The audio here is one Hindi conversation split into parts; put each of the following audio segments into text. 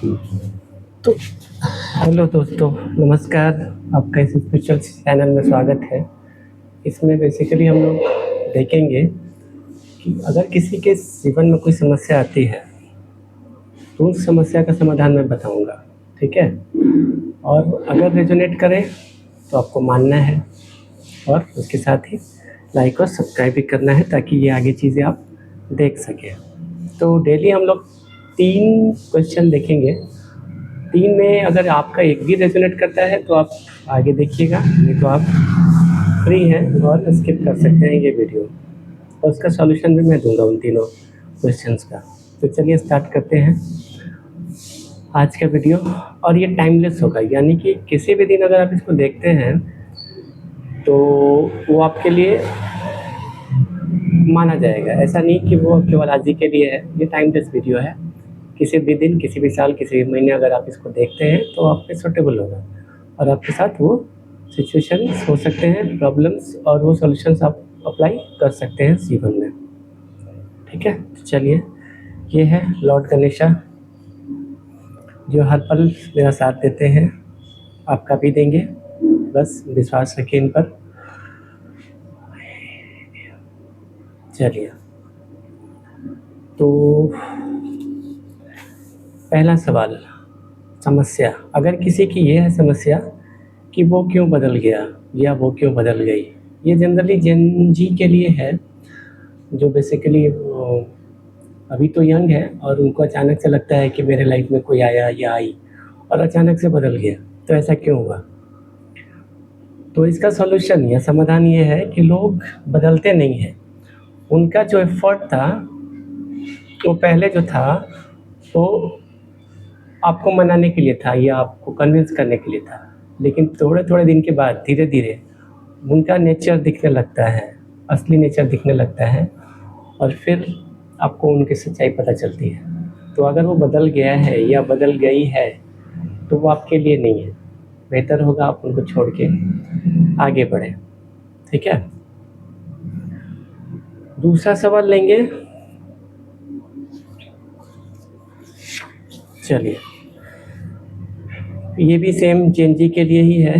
तो हेलो दोस्तों, नमस्कार। आपका इस स्पेशल चैनल में स्वागत है। इसमें बेसिकली हम लोग देखेंगे कि अगर किसी के जीवन में कोई समस्या आती है तो उस समस्या का समाधान मैं बताऊंगा, ठीक है। और अगर रेजोनेट करे तो आपको मानना है और उसके साथ ही लाइक और सब्सक्राइब भी करना है ताकि ये आगे चीज़ें आप देख सकें। तो डेली हम लोग 3 क्वेश्चन देखेंगे। 3 में अगर आपका एक भी रेजोनेट करता है तो आप आगे देखिएगा, नहीं तो आप फ्री हैं और स्किप कर सकते हैं ये वीडियो, और उसका सॉल्यूशन भी मैं दूंगा उन तीनों क्वेश्चंस का। तो चलिए स्टार्ट करते हैं आज का वीडियो। और ये टाइमलेस होगा, यानी कि किसी भी दिन अगर आप इसको देखते हैं तो वो आपके लिए माना जाएगा। ऐसा नहीं कि वो केवल आज ही के लिए है, ये टाइमलेस वीडियो है। किसी भी दिन, किसी भी साल, किसी भी महीने अगर आप इसको देखते हैं तो आप पे सूटेबल होगा और आपके साथ वो सिचुएशंस हो सकते हैं, प्रॉब्लम्स, और वो सॉल्यूशंस आप अप्लाई कर सकते हैं जीवन में, ठीक है। तो चलिए, ये है लॉर्ड गणेशा जो हर पल मेरा साथ देते हैं, आपका भी देंगे, बस विश्वास रखिए इन पर। चलिए, तो पहला सवाल, समस्या। अगर किसी की ये है समस्या कि वो क्यों बदल गया या वो क्यों बदल गई, ये जनरली जेन जी के लिए है, जो बेसिकली अभी तो यंग है और उनको अचानक से लगता है कि मेरे लाइफ में कोई आया या आई और अचानक से बदल गया, तो ऐसा क्यों हुआ। तो इसका सॉल्यूशन या समाधान ये है कि लोग बदलते नहीं हैं। उनका जो एफर्ट था वो पहले जो था वो आपको मनाने के लिए था या आपको कन्विंस करने के लिए था, लेकिन थोड़े थोड़े दिन के बाद धीरे धीरे उनका नेचर दिखने लगता है, असली नेचर दिखने लगता है, और फिर आपको उनकी सच्चाई पता चलती है। तो अगर वो बदल गया है या बदल गई है तो वो आपके लिए नहीं है। बेहतर होगा आप उनको छोड़ के आगे बढ़े, ठीक है। दूसरा सवाल लेंगे। चलिए, ये भी सेम जेनजी के लिए ही है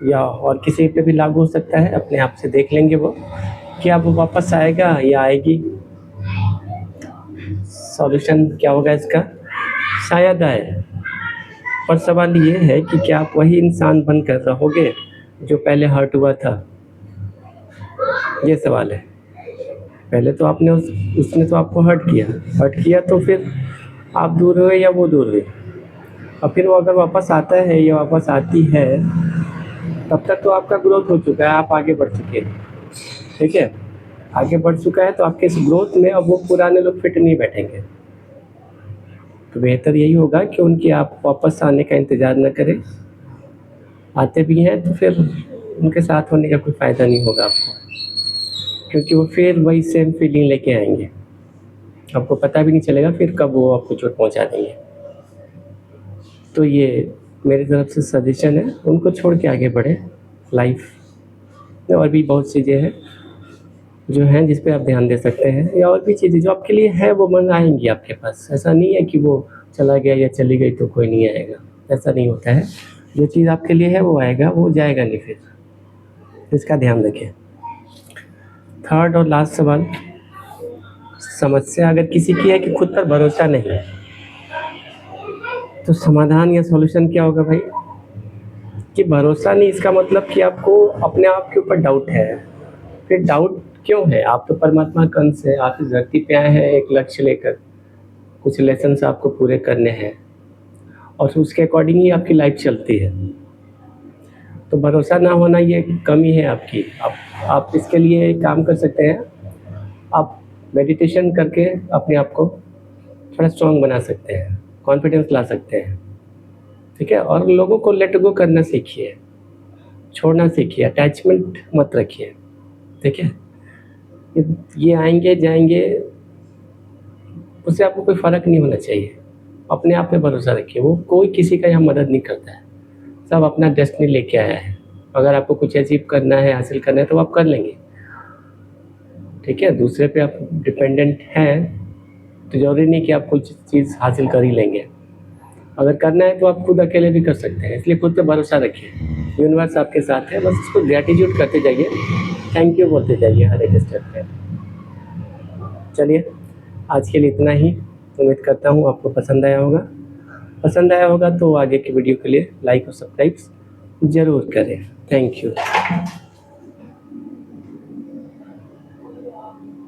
या और किसी पे भी लागू हो सकता है, अपने आप से देख लेंगे वो कि अब वो वापस आएगा या आएगी। सॉल्यूशन क्या होगा इसका, शायद आए, पर सवाल ये है कि क्या आप वही इंसान बनकर रहोगे जो पहले हर्ट हुआ था। ये सवाल है। पहले तो आपने उसने तो आपको हर्ट किया तो फिर आप दूर हुए या वो दूर हुए, और फिर वो अगर वापस आता है या वापस आती है तब तक तो आपका ग्रोथ हो चुका है, आप आगे बढ़ चुके हैं, ठीक है। आगे बढ़ चुका है तो आपके इस ग्रोथ में अब वो पुराने लोग फिट नहीं बैठेंगे। तो बेहतर यही होगा कि उनकी आप वापस आने का इंतज़ार न करें। आते भी हैं तो फिर उनके साथ होने का कोई फ़ायदा नहीं होगा आपको, क्योंकि वो फिर वही सेम फीलिंग लेके आएंगे, आपको पता भी नहीं चलेगा फिर कब वो आपको चोट पहुंचा देंगे। तो ये मेरी तरफ से सजेशन है, उनको छोड़ के आगे बढ़े। लाइफ में और भी बहुत चीज़ें हैं जो हैं जिस पे आप ध्यान दे सकते हैं, या और भी चीज़ें जो आपके लिए है वो मन आएंगी आपके पास। ऐसा नहीं है कि वो चला गया या चली गई तो कोई नहीं आएगा, ऐसा नहीं होता है। जो चीज़ आपके लिए है वो आएगा, वो जाएगा नहीं फिर, इसका ध्यान रखें। थर्ड और लास्ट सवाल, समस्या अगर किसी की है कि खुद पर भरोसा नहीं है, तो समाधान या सॉल्यूशन क्या होगा भाई, कि भरोसा नहीं इसका मतलब कि आपको अपने आप के ऊपर डाउट है। फिर डाउट क्यों है, आप तो परमात्मा का अंश है, आप इस धरती पे आए हैं एक लक्ष्य लेकर, कुछ लेसन्स आपको पूरे करने हैं और उसके अकॉर्डिंग ही आपकी लाइफ चलती है। तो भरोसा ना होना ये कमी है आपकी। आप इसके लिए काम कर सकते हैं, आप मेडिटेशन करके अपने आप को थोड़ा स्ट्रॉन्ग बना सकते हैं, कॉन्फिडेंस ला सकते हैं, ठीक है। और लोगों को लेट गो करना सीखिए, छोड़ना सीखिए, अटैचमेंट मत रखिए, ठीक है। ये आएंगे जाएंगे, उससे आपको कोई फ़र्क नहीं होना चाहिए। अपने आप पे भरोसा रखिए, वो कोई किसी का यहाँ मदद नहीं करता है, सब अपना डेस्टिनी लेके आया है। अगर आपको कुछ अचीव करना है, हासिल करना है तो आप कर लेंगे, ठीक है। दूसरे पे आप डिपेंडेंट हैं तो ज़रूरी नहीं कि आप कुछ चीज़ हासिल कर ही लेंगे। अगर करना है तो आप खुद अकेले भी कर सकते हैं, इसलिए खुद पे भरोसा रखिए। यूनिवर्स आपके साथ है, बस उसको ग्रैटिट्यूड करते जाइए, थैंक यू बोलते जाइए हर एक स्टेप पे। चलिए आज के लिए इतना ही। उम्मीद करता हूँ आपको पसंद आया होगा। पसंद आया होगा तो आगे की वीडियो के लिए लाइक और सब्सक्राइब ज़रूर करें। Thank you.